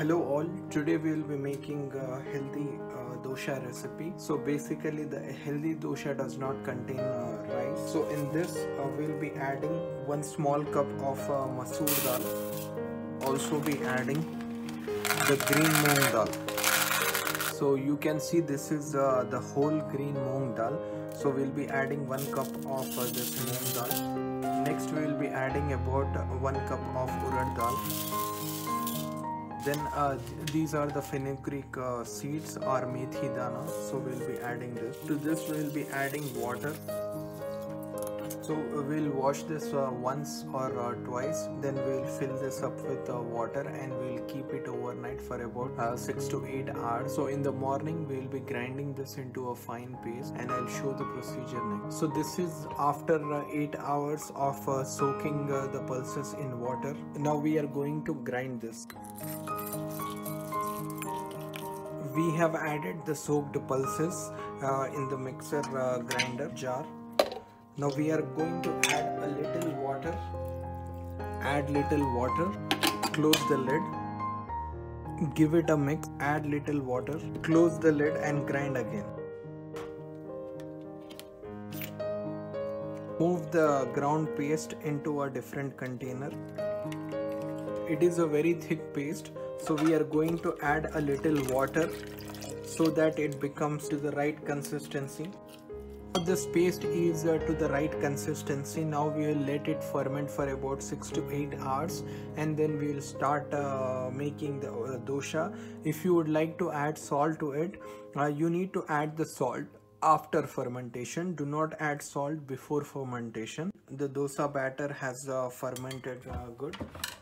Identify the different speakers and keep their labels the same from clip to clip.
Speaker 1: Hello all, today we will be making a healthy dosha recipe. So basically the healthy dosha does not contain rice. So in this we will be adding 1 small cup of masoor dal. Also be adding the green moong dal. So you can see this is the whole green moong dal. So we'll be adding 1 cup of this moong dal. Next we will be adding about 1 cup of urad dal. Then these are the fenugreek seeds or methi dana, so we'll be adding this. To this we'll be adding water. So we'll wash this once or twice, then we'll fill this up with water and we'll keep it overnight for about 6 to 8 hours. So in the morning we'll be grinding this into a fine paste and I'll show the procedure next. So this is after 8 hours of soaking the pulses in water. Now we are going to grind this. We have added the soaked pulses in the mixer grinder jar. Now we are going to add a little water. Add little water. Close the lid. Give it a mix. Add little water. Close the lid and grind again. Move the ground paste into a different container. It is a very thick paste, so we are going to add a little water so that it becomes to the right consistency. This paste is to the right consistency. Now we will let it ferment for about 6 to 8 hours and then we will start making the dosha. If you would like to add salt to it, you need to add the salt after fermentation. Do not add salt before fermentation. The dosa batter has fermented good.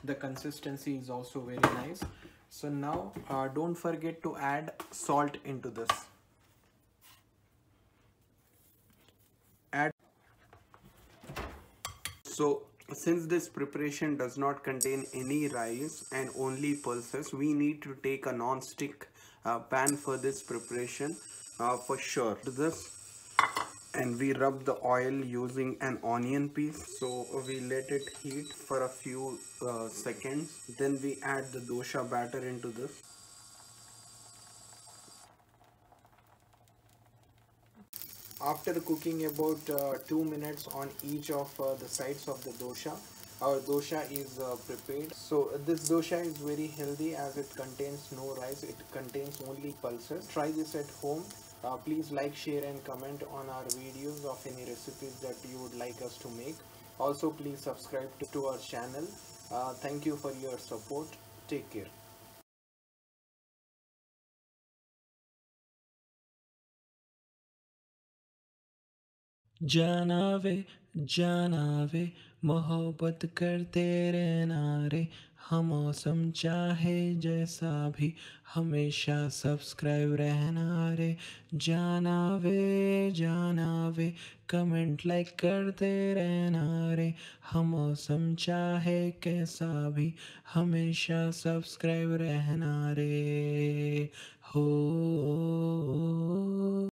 Speaker 1: The consistency is also very nice. So now don't forget to add salt into this. So since this preparation does not contain any rice and only pulses, we need to take a non-stick pan for this preparation for sure. To this, and we rub the oil using an onion piece. So we let it heat for a few seconds. Then we add the dosha batter into this. After cooking about 2 minutes on each of the sides of the dosha, our dosha is prepared. So this dosha is very healthy as it contains no rice, it contains only pulses. Try this at home. Please like, share and comment on our videos of any recipes that you would like us to make. Also please subscribe to our channel. Thank you for your support. Take care.
Speaker 2: जाना वे मोहब्बत करते रहना रे, हम मौसम चाहे जैसा भी हमेशा सब्सक्राइब रहना रे। जाना वे कमेंट लाइक करते रहना रे, हम मौसम चाहे कैसा भी हमेशा सब्सक्राइब रहना रे। हो